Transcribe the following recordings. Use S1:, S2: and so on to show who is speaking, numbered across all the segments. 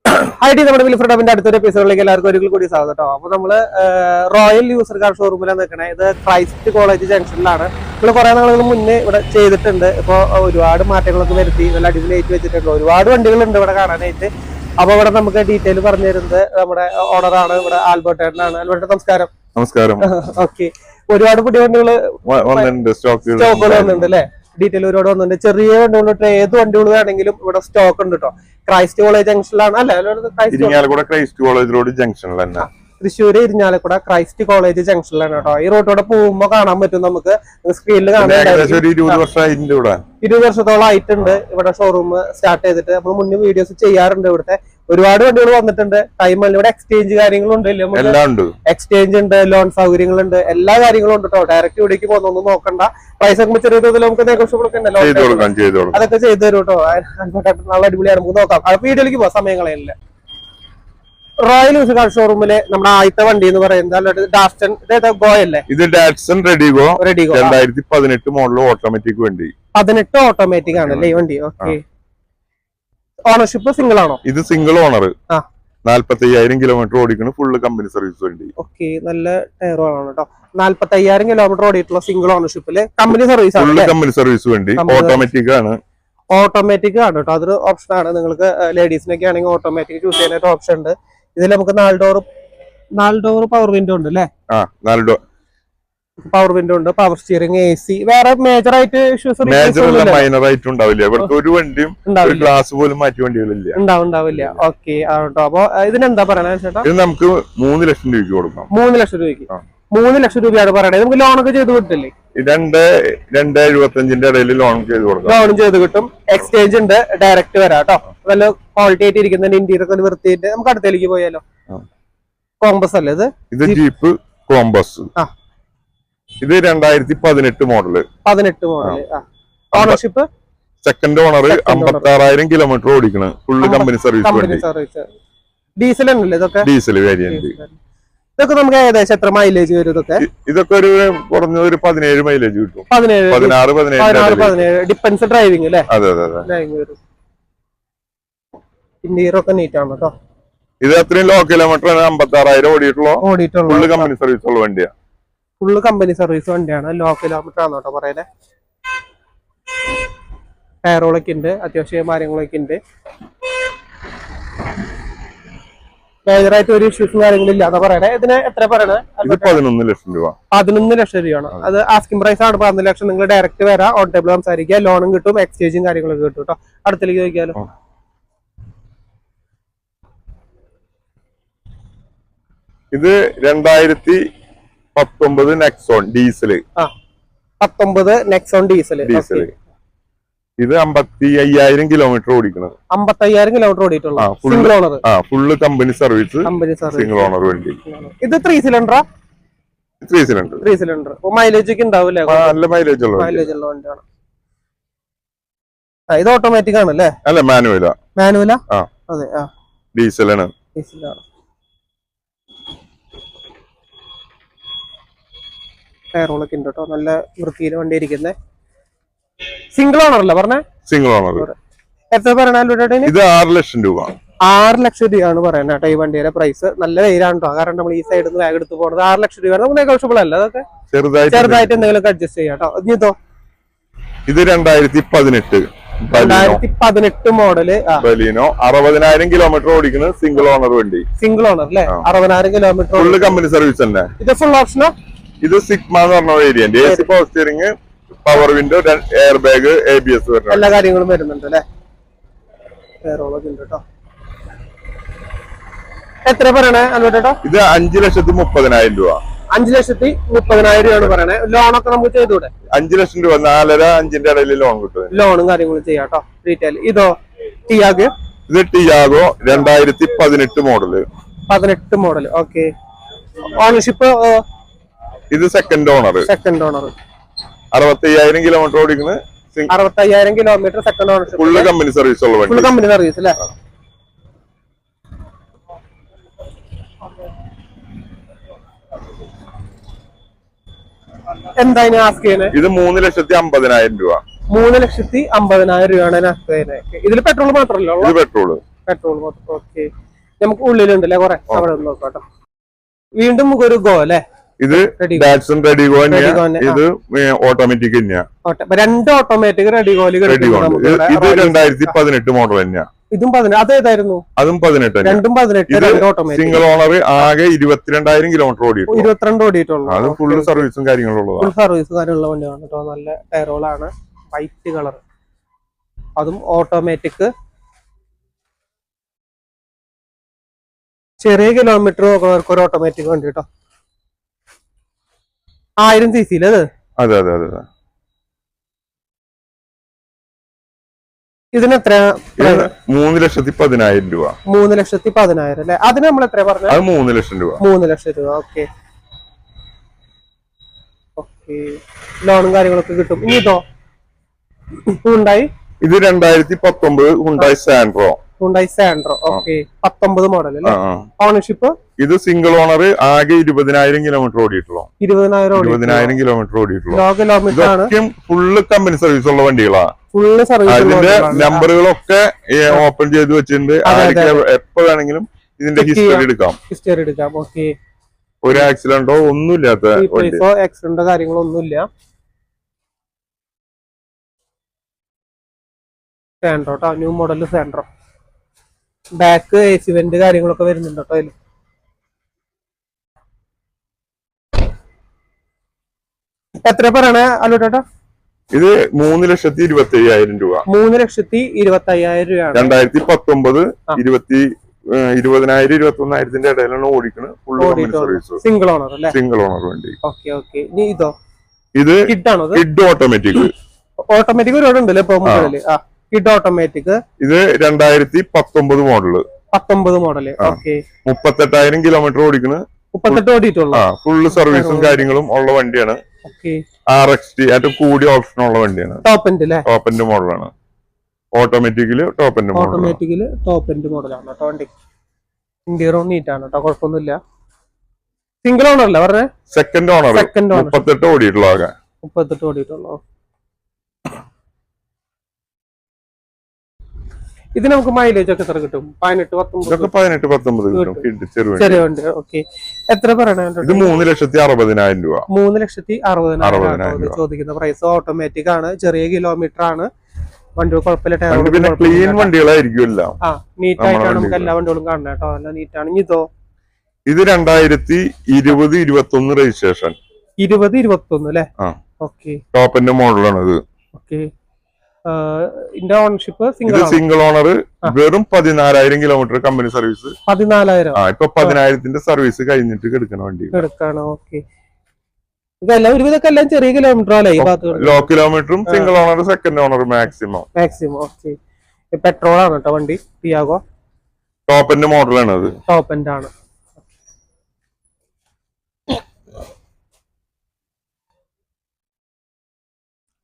S1: ID നമ്മുടെ വിൽഫ്രഡമിന്റെ അടുത്തൊരു എപ്പിസോഡിലേക്ക് എല്ലാവർക്കും ഒരിക്കൽ കൂടി സ്വാഗതം കേട്ടോ. അപ്പൊ നമ്മള് റോയൽ യൂസർ കാർ ഷോറൂമിലാണ് നിൽക്കണേ. ഇത് ക്രൈസ്റ്റ് കോളേജ് ജംഗ്ഷനിലാണ്. നമ്മൾ കുറെ നാളുകൾ മുന്നേ ഇവിടെ ചെയ്തിട്ടുണ്ട്. ഇപ്പൊ ഒരുപാട് മാറ്റങ്ങളൊക്കെ വരുത്തി നല്ല അടിപൊളിയായിട്ട് വെച്ചിട്ടുണ്ട്. ഒരുപാട് വണ്ടികളുണ്ട് ഇവിടെ കാണാനായിട്ട്. അപ്പൊ ഇവിടെ നമുക്ക് ഡീറ്റെയിൽ പറഞ്ഞു തരുന്നത് നമ്മുടെ ഓണറാണ്, ഇവിടെ ആൽബർട്ടേട്ടനാണ്. ആൽബർട്ട് നമസ്കാരം.
S2: നമസ്കാരം.
S1: ഓക്കെ, ഒരുപാട് പുതിയ വണ്ടികള് സ്റ്റോക്കുകൾ വന്നിട്ടുണ്ട് അല്ലെ? ഡീറ്റെയിൽ ഒരുപാട് വന്നിട്ടുണ്ട്. ചെറിയ വണ്ടികൾ ഏത് വണ്ടികൾ വേണമെങ്കിലും ഇവിടെ സ്റ്റോക്ക് ഉണ്ട് കേട്ടോ. ക്രൈസ്റ്റ് കോളേജ് ജംഗ്ഷനിലാണ് അല്ലെ?
S2: ക്രൈസ്റ്റ് കോളേജ് റോഡ് ജംഗ്ഷനിലാണ്.
S1: തൃശ്ശൂര് ഇരിഞ്ഞാലക്കുട ക്രൈസ്റ്റ് കോളേജ് ജംഗ്ഷനിലാണ് കേട്ടോ. ഈ റോഡിലൂടെ പോകുമ്പോ കാണാൻ പറ്റും, നമുക്ക് സ്ക്രീനിൽ കാണാൻ. 20 വർഷത്തോളം ആയിട്ടുണ്ട് ഇവിടെ ഷോറൂം സ്റ്റാർട്ട് ചെയ്തിട്ട്. നമ്മൾ മുന്നേ വീഡിയോസ് ചെയ്യാറുണ്ട്. ഇവിടുത്തെ ഒരുപാട് വണ്ടികൾ വന്നിട്ടുണ്ട്. ടൈം ഇവിടെ എക്സ്ചേഞ്ച് കാര്യങ്ങളുണ്ട്, എക്സ്ചേഞ്ച് ഉണ്ട്, ലോൺ സൗകര്യങ്ങളുണ്ട്, എല്ലാ കാര്യങ്ങളും ഉണ്ട് കേട്ടോ. ഡയറക്റ്റ് ഇവിടേക്ക് പോകുന്നൊന്നും നോക്കണ്ട. പൈസ ഒക്കെ ചെറിയ തോതിൽ നമുക്ക് നെഗോഷ്യബിൾ ഉണ്ടല്ലോ, അതൊക്കെ ചെയ്തു തരും കേട്ടോ. നല്ല അടിപൊളിയാണ്, നമുക്ക് നോക്കാം. ആ വീഡിയോയിലേക്ക് പോവാം, സമയം കളയല്ലേ. റോയൽ യൂസർ കാർ ഷോറൂമിലെ നമ്മുടെ ആദ്യത്തെ വണ്ടി എന്ന് പറയുന്നത് ഡാസ്റ്റൺ ഗോയല്ലേ?
S2: ഇത് ഡാറ്റ്സൺ റെഡിഗോ 2018 മോഡൽ ഓട്ടോമാറ്റിക് വണ്ടി.
S1: 18 ഓട്ടോമാറ്റിക് ആണല്ലേ ഈ വണ്ടി? ഓക്കെ. ഓണർഷിപ്പ് സിംഗിൾ ആണോ?
S2: ഇത് സിംഗിൾ ഓണർ. 45,000 കിലോമീറ്റർ ഓടിക്കുന്ന ഫുള്ള് കമ്പനി സർവീസ് വണ്ടി.
S1: ഓക്കെ, നല്ല ടയറാണ് കേട്ടോ. 45,000 കിലോമീറ്റർ ഓടിയിട്ടുള്ള സിംഗിൾ ഓണർഷിപ്പില് കമ്പനി സർവീസ് ആണ്.
S2: ഫുള്ള് കമ്പനി സർവീസ് വണ്ടി. ഓട്ടോമാറ്റിക് ആണ്.
S1: ഓട്ടോമാറ്റിക് ആണ് കേട്ടോ. അതൊരു ഓപ്ഷൻ ആണ്. നിങ്ങൾക്ക് ലേഡീസിനൊക്കെ ആണെങ്കിൽ ഓട്ടോമാറ്റിക് ചൂസ് ചെയ്യാനായിട്ട് ഓപ്ഷൻ ഉണ്ട്. ഇതിൽ നമുക്ക് 4 ഡോർ പവർ വിൻഡോ ഉണ്ട് അല്ലേ?
S2: 4 ഡോർ
S1: പവർ വിൻഡോ ഉണ്ട്, പവർ സ്റ്റിയറിംഗ്, AC. വേറെ മേജർ ആയിട്ട്
S2: മൈനർ ആയിട്ട് ഉണ്ടാവില്ല. ഇവർക്ക് ഒരു വണ്ടിയും ഗ്ലാസ് പോലും മാറ്റി വണ്ടികളില്ല,
S1: ഉണ്ടാവില്ല. ഓക്കെ കേട്ടോ. അപ്പൊ ഇതിനെന്താ പറയണേ ചേട്ടാ?
S2: ഇത് നമുക്ക് 3 ലക്ഷം രൂപയ്ക്ക് കൊടുക്കാം. 3 ലക്ഷം രൂപയ്ക്ക്.
S1: 3 ലക്ഷം രൂപയാണ് പറയണത്. നമുക്ക് ലോണൊക്കെ ചെയ്ത് കിട്ടില്ലേ?
S2: 2.75 ഇടയിൽ ലോൺ ചെയ്ത് കൊടുക്കാം.
S1: ലോണും ചെയ്ത് കിട്ടും. എക്സ്ചേഞ്ച് ഉണ്ട്, ഡയറക്റ്റ് വരാം കേട്ടോ. നല്ല ക്വാളിറ്റി ആയിട്ട് ഇരിക്കുന്ന ഇന്റീരിയർ ഒക്കെ വൃത്തിയിട്ട് നമുക്ക് അടുത്തേക്ക് പോയാലോ. കോമ്പസ് അല്ലേ ഇത്?
S2: ഇത് ജീപ്പ് കോമ്പസ്. ഇത് 2018 model.
S1: 18 model. Ownership
S2: second owner. 56,000 kilometre ഓടിക്കണ്. Full company service.
S1: ഡീസൽ ആണല്ലേ ഇതൊക്കെ?
S2: Diesel variant.
S1: ഇതൊക്കെ നമുക്ക് ഏകദേശം എത്ര മൈലേജ് വരും?
S2: ഇതൊക്കെ ഒരു കുറഞ്ഞ ഒരു 17 മൈലേജ് കിട്ടും.
S1: 16 ഡിപ്പെൻസ് ഡ്രൈവിംഗ് അല്ലേ?
S2: അതെ.
S1: ഡ്രൈവിംഗ് വരും. ഇന്റീരിയർ ഒക്കെ നീറ്റ് ആണ് കേട്ടോ.
S2: ഇത് അത്രയും ലോ കിലോമീറ്റർ 56,000 ഓടിയിട്ടുള്ള ഫുള്ള് കമ്പനി സർവീസ് ഉള്ള വണ്ടിയാണ്.
S1: ഫുള്ള് കമ്പനി സർവീസ് വണ്ടിയാണ്. ലോ കിലോമീറ്റർ ആണ് കേട്ടോ പറയുന്നത്. ടയറുകളൊക്കെ ഉണ്ട്, അത്യാവശ്യം കാര്യങ്ങളൊക്കെ ഉണ്ട്. മേജറായിട്ട് ഒരു ഇഷ്യൂസും കാര്യങ്ങളും ഇല്ലാതെ പറയണേ. ഇതിന് എത്ര പറയണേ?
S2: 11 ലക്ഷം രൂപ.
S1: 11 ലക്ഷം രൂപയാണ്. അത് ആസ്കിംഗ് പ്രൈസ് ആണ്. 11 ലക്ഷം. നിങ്ങൾ ഡയറക്റ്റ് വരാം, ഓൺ ടേബിൾ സംസാരിക്കുക, ലോണും കിട്ടും, എക്സ്ചേഞ്ചും കാര്യങ്ങളൊക്കെ കിട്ടും കേട്ടോ. അടുത്തേക്ക് ചോദിക്കാലോ.
S2: ഇത് 2019 നെക്സോൺ ഡീസല്.
S1: 19 Nexon diesel.
S2: ഇത് 55,000 കിലോമീറ്റർ ഓടിക്കണം.
S1: 55,000 കിലോമീറ്റർ ഓടിയിട്ടുള്ള single owner.
S2: Full company service single owner വണ്ടി.
S1: ഇത് 3 സിലിണ്ടറാ?
S2: 3 സിലിണ്ടർ.
S1: 3 സിലിണ്ടർ. മൈലേജ് ഒക്കെ ഉണ്ടാവില്ലേ?
S2: നല്ല മൈലേജ് ഉള്ള
S1: വണ്ടിയാണ്. ഇത് ഓട്ടോമാറ്റിക് ആണല്ലേ?
S2: അല്ല, മാനുവലാ.
S1: മാനുവലാ? അതെ.
S2: ഡീസലാണ്.
S1: ഡീസലാണ്. ടയറുകളൊക്കെ ഉണ്ട് കേട്ടോ. നല്ല വൃത്തിയിൽ വണ്ടി ഇരിക്കുന്നത്. സിംഗിൾ ഓണർ അല്ലേ പറഞ്ഞേ?
S2: Single owner.
S1: എത്ര പറയണ?
S2: ഇത് 6 ലക്ഷം രൂപ.
S1: 6 ലക്ഷം രൂപയാണ് പറയുന്നത് കേട്ടോ ഈ വണ്ടിയുടെ പ്രൈസ്. നല്ല വെയിലാണ് കേട്ടോ. കാരണം നമ്മൾ ഈ സൈഡിൽ നിന്ന് വേഗം എടുത്ത് പോകുന്നത്. 6 ലക്ഷം രൂപയാണ്. നമുക്ക് നെഗോഷ്യബിൾ അല്ല. അതൊക്കെ ചെറുതായിട്ട് എന്തെങ്കിലും അഡ്ജസ്റ്റ് ചെയ്യാം കേട്ടോ. ഇതോ?
S2: ഇത്
S1: 2018 മോഡല്.
S2: ബലീനോ 60,000 കിലോമീറ്റർ ഓടിക്കുന്ന സിംഗിൾ ഓണർ വണ്ടി.
S1: സിംഗിൾ ഓണർ അല്ലേ? 60,000 കിലോമീറ്റർ.
S2: ഫുള്ള് കമ്പനി സർവീസ് തന്നെ.
S1: ഇത് ഫുൾ ഓപ്ഷനോ?
S2: ഇത് സിഗ്മ എന്ന് പറഞ്ഞ variant. AC power steering, power window, air bag, ABS
S1: എല്ലാ കാര്യങ്ങളും വരുന്നുണ്ട് അല്ലേ? എത്ര പറയണേ അല്ലേട്ടോ?
S2: ഇത് 5,30,000 രൂപ.
S1: 5,30,000 രൂപയാണ് പറയണേ. ലോണൊക്കെ നമുക്ക് ചെയ്തൂടെ?
S2: 5 ലക്ഷം രൂപ. 4.5-5 ഇടയിൽ ലോൺ കിട്ടും.
S1: ലോണും കാര്യങ്ങളും ചെയ്യാം കേട്ടോ. ഡീറ്റെയിൽ. ഇതോ? ടിയാഗോ.
S2: ഇത് Tiago 2018 model.
S1: 18 model. Okay. Ownership?
S2: ഇത് സെക്കൻഡ് ഓണർ. 65,000 കിലോമീറ്റർ ഓടിക്കുന്ന
S1: 65,000 kilometre second ownership.
S2: Full company service ഉള്ള വണ്ടി.
S1: ഫുൾ കമ്പനി സർവീസ് അല്ലേ? എന്താ ആസ്ക് ചെയ്യുന്നത്?
S2: ഇത് 3,50,000 രൂപ.
S1: 3,50,000 രൂപയാണ് ആസ്ക് ചെയ്യുന്നത്. ഇതിൽ പെട്രോൾ മാത്രമല്ലോ?
S2: ഇത് പെട്രോള്.
S1: പെട്രോൾ മൊത്തം. ഓക്കെ, നമുക്ക് ഉള്ളിലുണ്ടല്ലേ കുറെ, അവിടെ നോക്കാം. വീണ്ടും ഒരു ഗോ അല്ലേ?
S2: ഇത് ഡാറ്റ്സൺ റെഡിഗോ ഇത് ഓട്ടോമാറ്റിക് തന്നെയാ.
S1: രണ്ട് ഓട്ടോമാറ്റിക് റെഡിഗോല്.
S2: ഇത് 2018 മോഡൽ തന്നെയാ.
S1: ഇതും 18. അതേതായിരുന്നു?
S2: അതും 18.
S1: രണ്ടും 18.
S2: സിംഗിൾ ഓണർ ആകെ 22,000 കിലോമീറ്റർ ഓടിയിട്ടുള്ളൂ.
S1: 22 ഓടിയിട്ടുള്ളൂ.
S2: അത് ഫുൾ സർവീസും കാര്യങ്ങളും
S1: ഫുൾ സർവീസ് കാര്യമുള്ള വണ്ടിയാണ് കേട്ടോ. നല്ല ടയറുകളാണ്, വൈറ്റ് കളർ, അതും ഓട്ടോമാറ്റിക്. ചെറിയ കിലോമീറ്റർ നോക്കുന്നവർക്ക് ഒരു ഓട്ടോമാറ്റിക് വണ്ടി കേട്ടോ. 1000 cc അത്.
S2: അതെ അതെ അതെ.
S1: ഇതിന് എത്ര?
S2: 3,10,000 രൂപ.
S1: 3,10,000 അല്ലെ? അതിന് നമ്മൾ എത്ര പറഞ്ഞു?
S2: അത് 3 ലക്ഷം രൂപ.
S1: 3 ലക്ഷം രൂപ. ഓക്കെ ഓക്കെ, ലോണും കാര്യങ്ങളൊക്കെ കിട്ടും. ഇനി ഇതോ ഹുണ്ടായി.
S2: ഇത് 2019 Hyundai Santro.
S1: Hyundai Santro. Okay, 19 model അല്ലേ? ഓണർഷിപ്പ്? ഇത്
S2: സിംഗിൾ ഓണർ ആകെ 20,000 കിലോമീറ്റർ ഓടിയിട്ടുള്ളൂ. 20,000 കിലോമീറ്റർ ഓടിയിട്ടുള്ളൂ. ഫുള്ള് കമ്പനി സർവീസ് ഉള്ള വണ്ടികളാണ്.
S1: Full service.
S2: അതിന്റെ നമ്പറുകളൊക്കെ ഓപ്പൺ ചെയ്ത് വെച്ചിട്ടുണ്ട്. എപ്പോ വേണമെങ്കിലും ഇതിന്റെ ഹിസ്റ്ററി എടുക്കാം.
S1: ഓക്കെ,
S2: ഒരു ആക്സിഡന്റോ ഒന്നുമില്ലാത്ത
S1: ആക്സിഡന്റോ കാര്യങ്ങളോ ഒന്നുമില്ല. സാൻഡ്രോ കേട്ടോ, new model Santro. Back AC vent കാര്യങ്ങളൊക്കെ വരുന്നുണ്ട് കേട്ടോ അതിൽ. എത്ര പറയണേ അല്ലോട്ടാ?
S2: ഇത് 3,25,000 രൂപ.
S1: 3,25,000 രൂപയാണ്.
S2: 2019 20,000 21,000 ഇടയിലാണ് ഓടിക്കുന്നത്. Full service.
S1: സിംഗിൾ ഓണർ അല്ലേ?
S2: സിംഗിൾ ഓണർ വണ്ടി.
S1: Okay okay. ഇനി ഇതോ?
S2: ഇത് കിഡ് ഓട്ടോമാറ്റിക്.
S1: ഓട്ടോമാറ്റിക് ഒരുപാടുണ്ടല്ലേ ഇപ്പൊ മുകളില്? Kid automatic.
S2: ഇത് 2019 മോഡല്.
S1: 19 മോഡല്. ഓക്കെ,
S2: 38,000 കിലോമീറ്റർ ഓടിക്കുന്നത്.
S1: 38 ഓടിയിട്ടുള്ളൂ.
S2: ഫുള്ള് സർവീസും കാര്യങ്ങളും ഉള്ള വണ്ടിയാണ്. RXT ഏറ്റവും കൂടിയ ഓപ്ഷൻ ഉള്ള വണ്ടിയാണ്. ടോപ്പ് എൻഡ് മോഡലാണ്. ഓട്ടോമാറ്റിക്കല് ടോപ്പ് എൻഡ്
S1: മോഡലാണ് കേട്ടോ വണ്ടി. ഇന്റീരിയർ നീറ്റ് ആണ് കേട്ടോ, കുഴപ്പമൊന്നുമില്ല. സിംഗിൾ ഓണർ അല്ലേ പറഞ്ഞേ?
S2: Second owner. 38 ഓടിയിട്ടുള്ളൂ. ആകെ
S1: 38 ഓടിയിട്ടുള്ളൂ. ഇത് നമുക്ക് മൈലേജ് ഒക്കെ എത്ര കിട്ടും?
S2: 18-19 കിട്ടും. ചെറിയ വണ്ടി.
S1: ഓക്കെ, എത്ര പറയണേ?
S2: ഇത് 3,60,000 രൂപ.
S1: 3,60,000 ചോദിക്കുന്ന പ്രൈസ്. ഓട്ടോമാറ്റിക് ആണ്, ചെറിയ കിലോമീറ്റർ ആണ് വണ്ടി, കുഴപ്പമില്ല.
S2: പിന്നെ ക്ലീൻ വണ്ടികളായിരിക്കും.
S1: നീറ്റ് ആയിട്ടാണ് നമുക്ക് എല്ലാ വണ്ടികളും കാണുന്നത് കേട്ടോ, നല്ല നീറ്റാണ്. ഇതോ?
S2: ഇത് 2020-21 രജിസ്ട്രേഷൻ.
S1: 20-21 അല്ലേ? ഓക്കെ,
S2: ടോപ്പ് എൻഡ് മോഡലാണ് ഇത്.
S1: Okay, ownership
S2: single owner. വെറും 14,000 കിലോമീറ്റർ കമ്പനി സർവീസ്.
S1: 14,000.
S2: ഇപ്പൊ 10,000ന്റെ സർവീസ് കഴിഞ്ഞിട്ട് എടുക്കണ വണ്ടി.
S1: ഓക്കെ, ഇതെല്ലാം ഒരുവിധമൊക്കെ എല്ലാം ചെറിയ കിലോമീറ്റർ അല്ലേ?
S2: ലോ കിലോമീറ്ററും single owner second owner maximum.
S1: Okay, petrol ആണ് കേട്ടോ വണ്ടി. ടിയാഗോ
S2: ടോപ്പ് എൻഡ് മോഡലാണ് അത്.
S1: ടോപ്പ് എൻഡ് ആണ്.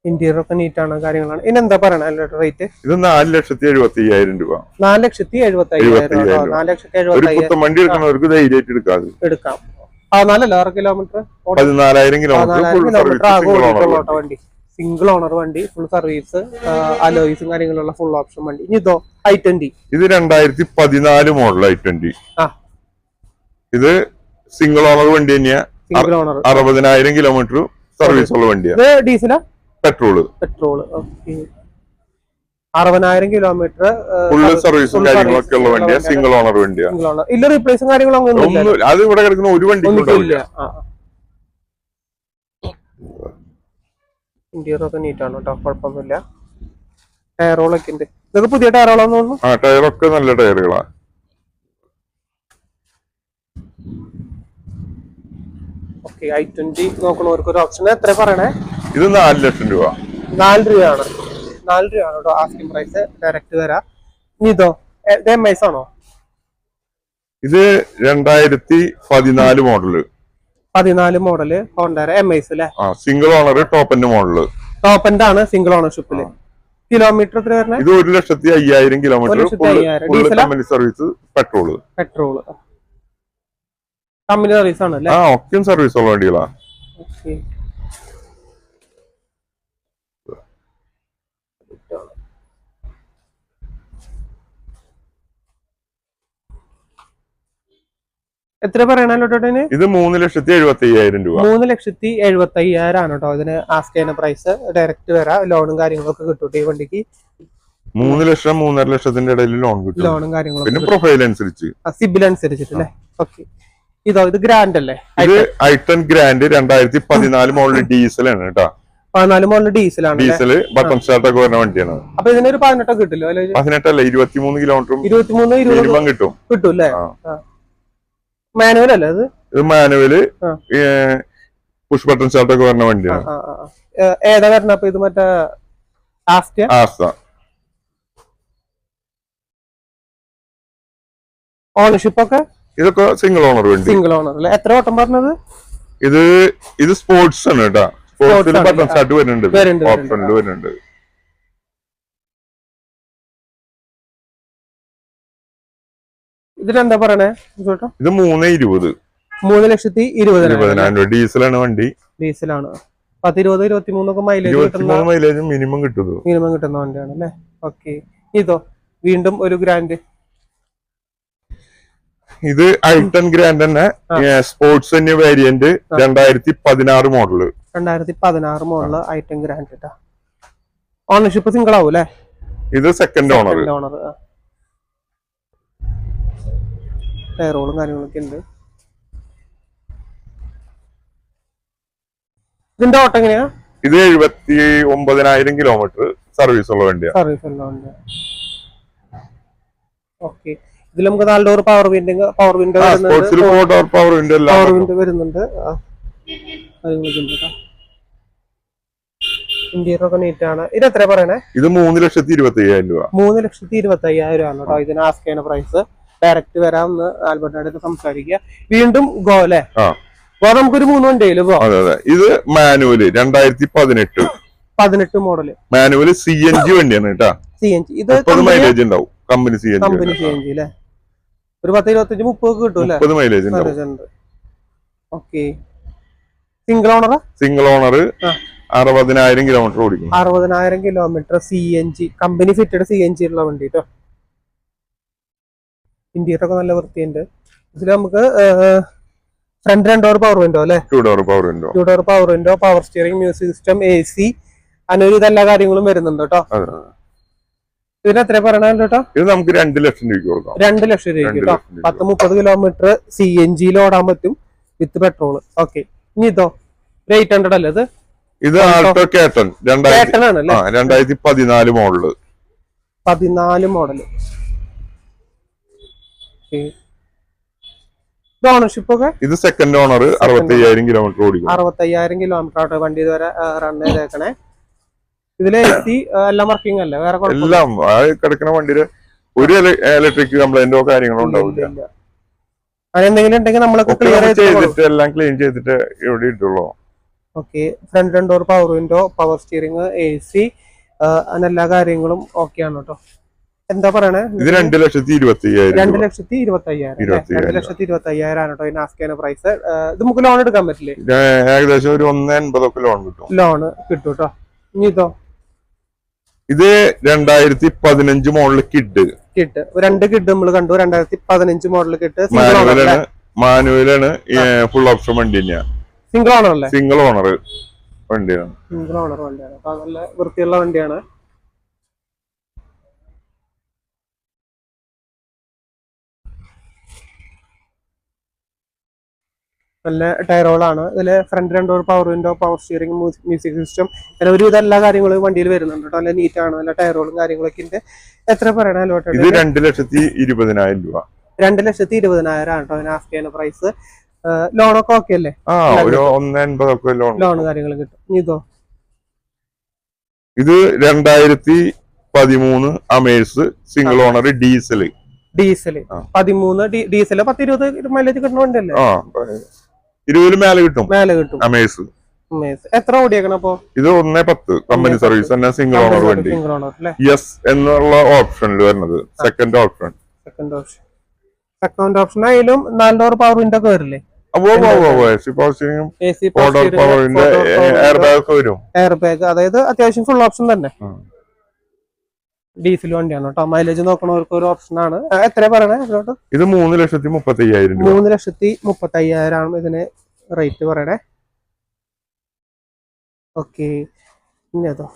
S1: ഇന്റീരിയർ ഒക്കെ നീറ്റ് ആണ്, കാര്യങ്ങളാണ്. ഇനി എന്താ പറയണ റേറ്റ്?
S2: ഇത് 4,75,000 രൂപ.
S1: 4,75,000. 4,75,000
S2: വണ്ടി എടുക്കുന്നവർക്ക് ധൈര്യമായിട്ട് എടുക്കാം.
S1: 6 കിലോമീറ്റർ.
S2: 14,000 കിലോമീറ്റർ
S1: വണ്ടി. സിംഗിൾ ഓണർ വണ്ടി, ഫുൾ സർവീസ്, അലോയ്സും കാര്യങ്ങളുള്ള ഫുൾ ഓപ്ഷൻ വണ്ടി. ഇനി ഇതോ? i20.
S2: ഇത് 2014 മോഡൽ i20. ഇത് സിംഗിൾ ഓണർ വണ്ടി തന്നെയാ. 60,000 കിലോമീറ്റർ സർവീസ് ഉള്ള വണ്ടിയാണ്.
S1: ഡീസലാ?
S2: പെട്രോള്.
S1: ഓക്കെ, 60,000 കിലോമീറ്റർ
S2: ഫുള്ള് സർവീസും കാര്യങ്ങളൊക്കെ ഉള്ള വണ്ടിയാണ്. സിംഗിൾ ഓണർ വണ്ടിയാണ്.
S1: ഇല്ല റീപ്ലേസും കാര്യങ്ങളൊന്നും
S2: അത് ഇവിടെ കിടക്കുന്ന ഒരു വണ്ടി.
S1: ഇന്റീരിയർ ഒക്കെ നീറ്റ് ആണ് കേട്ടോ, കുഴപ്പമൊന്നുമില്ല. ടയറുകളൊക്കെ ഉണ്ട്. ഇതൊക്കെ പുതിയ ടയറുകളാന്ന് തോന്നുന്നു.
S2: ടയറൊക്കെ നല്ല ടയറുകളാണ്.
S1: ഓക്കെ, i20 നോക്കണവർക്ക് ഒരു ഓപ്ഷൻ. എത്ര പറയണേ?
S2: ഇത് 4 ലക്ഷം രൂപ.
S1: 4 രൂപയാണ്. 4 രൂപയാണ് കേട്ടോ ആസ്കിംഗ് പ്രൈസ്. ഡയറക്റ്റ് തരാം. ഇനി ഇതോ? MIs ആണോ?
S2: ഇത് 2014 മോഡല്.
S1: 14 മോഡല് ഹോണ്ട MIs അല്ലേ?
S2: Single owner top end model.
S1: Top end ആണ്, സിംഗിൾ ഓണർഷിപ്പില്. കിലോമീറ്റർ എത്ര വരുന്നത്?
S2: ഇത് 1,05,000 kilometre. Company service. Petrol
S1: company service ആണ് അല്ലേ?
S2: ഒക്കെയും സർവീസ് ഉള്ള വണ്ടികളാ.
S1: എത്ര പറയണല്ലോ ടോട്ടന്?
S2: ഇത് 3,75,000 രൂപ.
S1: 3,75,000 ആണ് കേട്ടോ ഇതിന് ആസ്ക് ചെയ്യുന്ന പ്രൈസ്. ഡയറക്റ്റ് വരാം, ലോണും കാര്യങ്ങളൊക്കെ കിട്ടും ഈ വണ്ടിക്ക്.
S2: 3 ലക്ഷം 3.5 ലക്ഷത്തിന്റെ ഇടയിൽ ലോൺ കിട്ടും.
S1: ലോണും കാര്യങ്ങളും
S2: പിന്നെ പ്രൊഫൈൽ അനുസരിച്ച്,
S1: സിബിൽ അനുസരിച്ചിട്ടല്ലേ. ഓക്കെ, ഇത് ഗ്രാൻഡ് അല്ലേ?
S2: ഇത് i10 ഗ്രാൻഡ് 2014 മോഡൽ ഡീസൽ ആണ് കേട്ടോ.
S1: 14 മോഡൽ ഡീസലാണ്.
S2: ഡീസൽ ബട്ടൺ സ്റ്റാർട്ട് ഒക്കെ വരുന്ന വണ്ടിയാണ്.
S1: അപ്പൊ ഇതിനൊരു 18 കിട്ടില്ലോ?
S2: 18 അല്ല, 23 കിലോമീറ്ററും
S1: 23-20
S2: കിട്ടും.
S1: കിട്ടും അല്ലേ? മാനുവൽ അല്ലേ അത്?
S2: ഇത് മാനുവല് പുഷ് ബട്ടൺ സ്റ്റാർട്ട് ഒക്കെ വരുന്ന വണ്ടിയാണ്.
S1: ഏതാ വരണ? അപ്പൊ ഇത് മറ്റേ
S2: ആസ്ത.
S1: ഓണർഷിപ്പ് ഒക്കെ
S2: ഇതൊക്കെ സിംഗിൾ ഓണർ വണ്ടി.
S1: സിംഗിൾ ഓണർ അല്ലേ? എത്ര ഓട്ടം പറഞ്ഞത്?
S2: ഇത് സ്പോർട്സ് ആണ് കേട്ടോ. സ്പോർട്സിൽ ബട്ടൺ സ്റ്റാർട്ട് വരുന്നുണ്ട്, ഓപ്ഷനിൽ വരുന്നുണ്ട്.
S1: ഇതിനെന്താ പറയണേ?
S2: ഇത് 3,20,000.
S1: 3,20,000
S2: രൂപ. ഡീസലാണ് വണ്ടി.
S1: ഡീസലാണ്. 10-20-23 ഒക്കെ
S2: മൈലേജ് മിനിമം
S1: കിട്ടുന്ന വണ്ടിയാണ് അല്ലേ? ഓക്കെ, ഇതോ വീണ്ടും ഒരു ഗ്രാൻഡ്.
S2: ഇത് i10 ഗ്രാൻഡ് തന്നെ, സ്പോർട്സ് തന്നെ variant, 2016 model.
S1: 2016 model i10 grand കേട്ടാ. ഓണർഷിപ്പ് സിംഗിൾ ആവും അല്ലേ?
S2: ഇത് സെക്കൻഡ് ഓണർ.
S1: ടയറുകളും കാര്യങ്ങളൊക്കെ ഉണ്ട്. ഇതിന്റെ ഓട്ടം എങ്ങനെയാ?
S2: ഇത് 79,000 കിലോമീറ്റർ സർവീസ് ഉള്ള വണ്ടിയാണ്.
S1: ഓക്കെ, ഇതിൽ നമുക്ക് 4 ഡോർ പവർ വിൻഡോ വരുന്നുണ്ട്. ഇന്റീരിയർ ഒക്കെ നീറ്റ് ആണ്. ഇത് എത്ര പറയണേ?
S2: ഇത് 3,25,000 രൂപ.
S1: 3,25,000 ആണ് കേട്ടോ ഇതിന് ആസ്ക് ചെയ്യുന്ന പ്രൈസ്. ഡയറക്റ്റ് വരാമെന്ന് ആൽബർട്ടിനോട് സംസാരിക്കുക. വീണ്ടും ഗോ അല്ലേ? ഗോ നമുക്കൊരു 3 വണ്ടിയില് ഗോ.
S2: ഇത് മാനുവല് 2018
S1: മോഡല്
S2: മാനുവല് CNG വണ്ടിയാണ് കേട്ടോ.
S1: CNG. ഇത്
S2: മൈലേജ് ഉണ്ടാവും. കമ്പനി CNG
S1: അല്ലേ? ഒരു 10-25-30 കിട്ടും അല്ലേ?
S2: മൈലേജ്
S1: ഉണ്ട്. ഓക്കെ, സിംഗിൾ ഓണറാ?
S2: സിംഗിൾ ഓണർ 60,000 കിലോമീറ്റർ ഓടിക്കും.
S1: 60,000 kilometre CNG, company fitted CNG ഉള്ള വണ്ടി കേട്ടോ. ഇന്റീരിയർ ഒക്കെ നല്ല വൃത്തിയുണ്ട്. ഇതിൽ നമുക്ക് ഫ്രണ്ട് 2 ഡോർ പവർ വിൻഡോ അല്ലേ?
S2: 2 door power window,
S1: power steering, music system, AC, അങ്ങനെ എല്ലാ കാര്യങ്ങളും വരുന്നുണ്ട് കേട്ടോ. ഇതിന് എത്ര പറയണ കേട്ടോ?
S2: ഇത് നമുക്ക് 2 ലക്ഷം രൂപയ്ക്ക് കൊടുക്കാം.
S1: 2 ലക്ഷം രൂപയ്ക്ക് കേട്ടോ. 10-30 കിലോമീറ്റർ CNG ഓടാൻ പറ്റും വിത്ത് പെട്രോൾ. ഓക്കെ, ഇനി ഇതോ 800 അല്ലേ?
S2: ഇത് ആൾട്ടോ കേട്ടൺ 2014 മോഡല്.
S1: 14 മോഡല്. ഓണർഷിപ്പ് ഒക്കെ? ഇത്
S2: സെക്കൻഡ് ഓണർ, 65,000 കിലോമീറ്റർ ഓടിക്കും.
S1: 65,000 കിലോമീറ്റർ വണ്ടി ഇതുവരെ റൺ ചെയ്തേക്കണേ. ഇതില് AC എല്ലാം വർക്കിംഗ് അല്ലേ? വേറെ
S2: എല്ലാം കിടക്കുന്ന വണ്ടിയില് ഒരു ഇലക്ട്രിക് കംപ്ലൈന്റോ കാര്യങ്ങളോ ഉണ്ടാവില്ല.
S1: എന്തെങ്കിലും ഉണ്ടെങ്കിൽ നമ്മളൊക്കെ
S2: എല്ലാം ക്ലീൻ ചെയ്തിട്ട് ഇവിടെ ഇട്ടുള്ളൂ.
S1: Okay, front 2 door power window, power steering, AC, അങ്ങനെ എല്ലാ കാര്യങ്ങളും ഓക്കെ ആണ് കേട്ടോ. എന്താ പറയണേ?
S2: ഇത് 2,25,000.
S1: 2,25,000 ആണ് കേട്ടോ ഇതിന് ആസ്ക് ചെയ്യുന്ന പ്രൈസ്. ഇത് നമുക്ക് ലോൺ എടുക്കാൻ പറ്റില്ലേ?
S2: ഏകദേശം ഒരു 1,80 ഒക്കെ ലോൺ കിട്ടും
S1: കേട്ടോ. ഇനി ഇതോ?
S2: ഇത് 2015 മോഡൽ കിഡ്.
S1: 2 കിഡ് നമ്മൾ കണ്ടു. 2015 മോഡൽ കിഡ്.
S2: മാനുവലാണ്, ഫുൾ ഓപ്ഷൻ വണ്ടി തന്നെയാണ്.
S1: സിംഗിൾ ഓണർ അല്ലേ?
S2: സിംഗിൾ ഓണർ വണ്ടിയാണ്.
S1: നല്ല വൃത്തിയുള്ള വണ്ടിയാണ്. നല്ല ടയറുകളാണ്. ഇതില് front 2 door power window, power steering, music system, അങ്ങനെ ഒരുവിധ എല്ലാ കാര്യങ്ങളും വണ്ടിയിൽ വരുന്നുണ്ട് കേട്ടോ. നല്ല നീറ്റ് ആണ്, നല്ല ടയറുകളും കാര്യങ്ങളൊക്കെ ഉണ്ട്. എത്ര പറയണ?
S2: ഇത് 2,20,000 രൂപ.
S1: 2,20,000 ആണ് കേട്ടോ അതിന് ആസ്ക് ചെയ്യുന്ന പ്രൈസ്. ലോണൊക്കെ ഓക്കെ അല്ലേ?
S2: ഒരു 1,80 ഒക്കെ
S1: ലോൺ കാര്യങ്ങൾ കിട്ടും. ഇതോ?
S2: ഇത് 2013 Amaze single owner diesel.
S1: 13 diesel 10-20 mileage കിട്ടുന്ന വണ്ടിയല്ലേ?
S2: 20 മേലെ കിട്ടും. അമേഴ്സ്.
S1: എത്ര ഓടിയേക്കണം അപ്പൊ?
S2: ഇത് 1,10 കമ്പനി സർവീസ് തന്നെ, സിംഗിൾ ഓണർ വണ്ടി. യെസ് എന്നുള്ള ഓപ്ഷനിൽ വരുന്നത് സെക്കൻഡ് ഓപ്ഷൻ.
S1: ആയാലും 4 ഡോർ പവർ വിൻഡോ ഒക്കെ വരില്ലേ? എയർ ബാഗ്, അതായത് അത്യാവശ്യം ഫുൾ ഓപ്ഷൻ തന്നെ. ഡീസൽ വണ്ടിയാണ് കേട്ടോ. മൈലേജ് നോക്കണവർക്ക് ഒരു ഓപ്ഷൻ ആണ്. എത്ര പറയണേ ഇതിലോട്ട്?
S2: ഇത് 3,35,000.
S1: 3,35,000 ഇതിന് റേറ്റ് പറയണേ. ഓക്കെ, ഇനി അതോ